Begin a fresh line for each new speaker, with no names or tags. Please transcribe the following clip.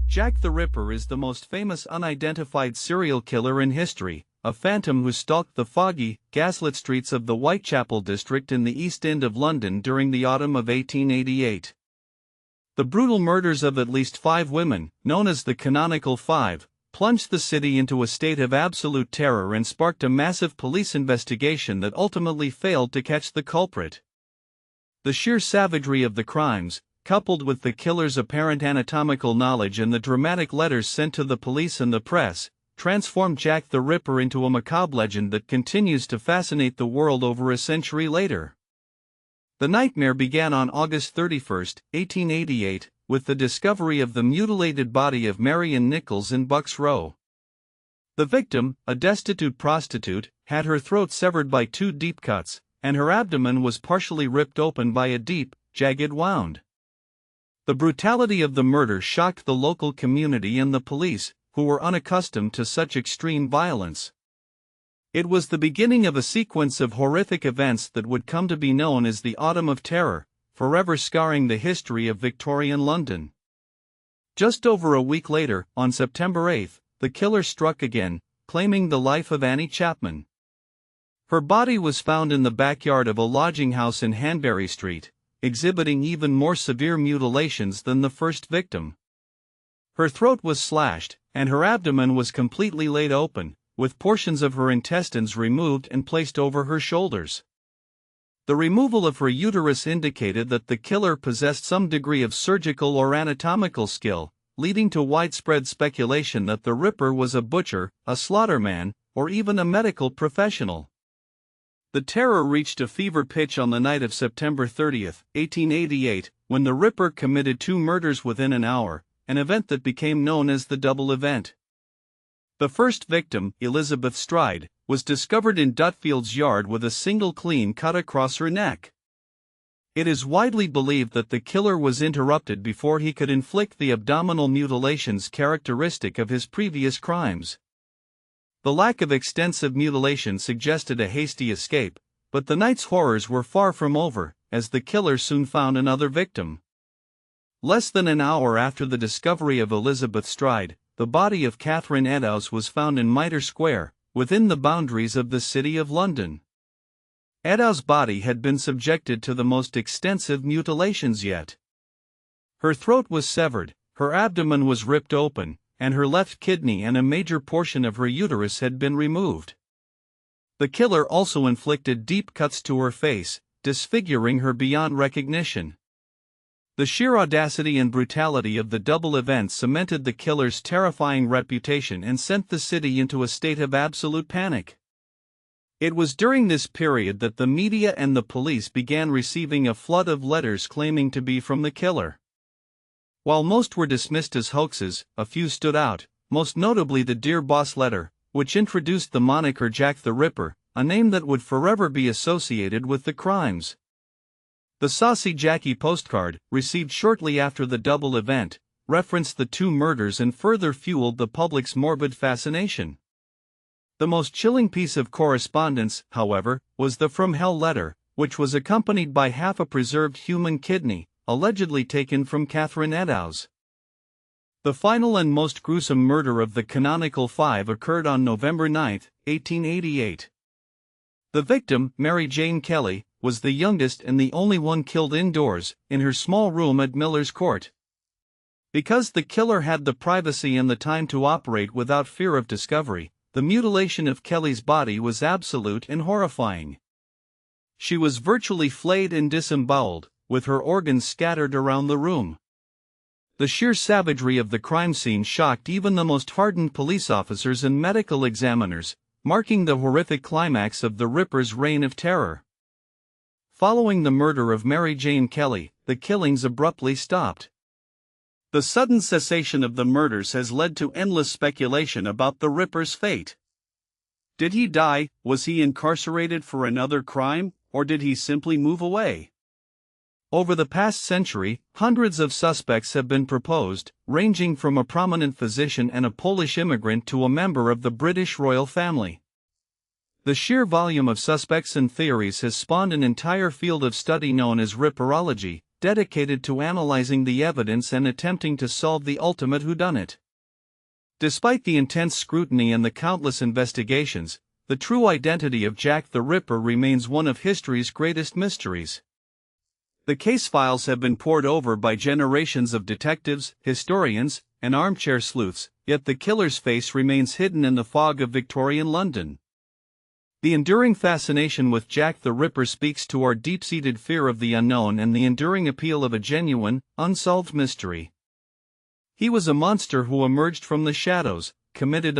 Jack the Ripper is the most famous unidentified serial killer in history, a phantom who stalked the foggy, gaslit streets of the Whitechapel district in the East End of London during the autumn of 1888. The brutal murders of at least 5 women, known as the Canonical Five, plunged the city into a state of absolute terror and sparked a massive police investigation that ultimately failed to catch the culprit. The sheer savagery of the crimes, coupled with the killer's apparent anatomical knowledge and the dramatic letters sent to the police and the press, transformed Jack the Ripper into a macabre legend that continues to fascinate the world over a century later. The nightmare began on August 31, 1888, with the discovery of the mutilated body of Marion Nichols in Bucks Row. The victim, a destitute prostitute, had her throat severed by 2 deep cuts, and her abdomen was partially ripped open by a deep, jagged wound. The brutality of the murder shocked the local community and the police, who were unaccustomed to such extreme violence. It was the beginning of a sequence of horrific events that would come to be known as the Autumn of Terror, forever scarring the history of Victorian London. Just over a week later, on September 8, the killer struck again, claiming the life of Annie Chapman. Her body was found in the backyard of a lodging house in Hanbury Street, exhibiting even more severe mutilations than the first victim. Her throat was slashed, and her abdomen was completely laid open, with portions of her intestines removed and placed over her shoulders. The removal of her uterus indicated that the killer possessed some degree of surgical or anatomical skill, leading to widespread speculation that the Ripper was a butcher, a slaughterman, or even a medical professional. The terror reached a fever pitch on the night of September 30, 1888, when the Ripper committed 2 murders within an hour, an event that became known as the double event. The first victim, Elizabeth Stride, was discovered in Dutfield's yard with a single clean cut across her neck. It is widely believed that the killer was interrupted before he could inflict the abdominal mutilations characteristic of his previous crimes. The lack of extensive mutilation suggested a hasty escape, but the night's horrors were far from over, as the killer soon found another victim. Less than an hour after the discovery of Elizabeth Stride, the body of Catherine Eddowes was found in Mitre Square, within the boundaries of the City of London. Eddowes' body had been subjected to the most extensive mutilations yet. Her throat was severed, her abdomen was ripped open, and her left kidney and a major portion of her uterus had been removed. The killer also inflicted deep cuts to her face, disfiguring her beyond recognition. The sheer audacity and brutality of the double event cemented the killer's terrifying reputation and sent the city into a state of absolute panic. It was during this period that the media and the police began receiving a flood of letters claiming to be from the killer. While most were dismissed as hoaxes, a few stood out, most notably the Dear Boss letter, which introduced the moniker Jack the Ripper, a name that would forever be associated with the crimes. The Saucy Jackie postcard, received shortly after the double event, referenced the 2 murders and further fueled the public's morbid fascination. The most chilling piece of correspondence, however, was the From Hell letter, which was accompanied by half a preserved human kidney, allegedly taken from Catherine Eddowes. The final and most gruesome murder of the Canonical Five occurred on November 9, 1888. The victim, Mary Jane Kelly, was the youngest and the only one killed indoors, in her small room at Miller's Court. Because the killer had the privacy and the time to operate without fear of discovery, the mutilation of Kelly's body was absolute and horrifying. She was virtually flayed and disemboweled, with her organs scattered around the room. The sheer savagery of the crime scene shocked even the most hardened police officers and medical examiners, marking the horrific climax of the Ripper's reign of terror. Following the murder of Mary Jane Kelly, the killings abruptly stopped. The sudden cessation of the murders has led to endless speculation about the Ripper's fate. Did he die, was he incarcerated for another crime, or did he simply move away? Over the past century, hundreds of suspects have been proposed, ranging from a prominent physician and a Polish immigrant to a member of the British royal family. The sheer volume of suspects and theories has spawned an entire field of study known as Ripperology, dedicated to analyzing the evidence and attempting to solve the ultimate whodunit. Despite the intense scrutiny and the countless investigations, the true identity of Jack the Ripper remains one of history's greatest mysteries. The case files have been pored over by generations of detectives, historians, and armchair sleuths, yet the killer's face remains hidden in the fog of Victorian London. The enduring fascination with Jack the Ripper speaks to our deep-seated fear of the unknown and the enduring appeal of a genuine, unsolved mystery. He was a monster who emerged from the shadows, committed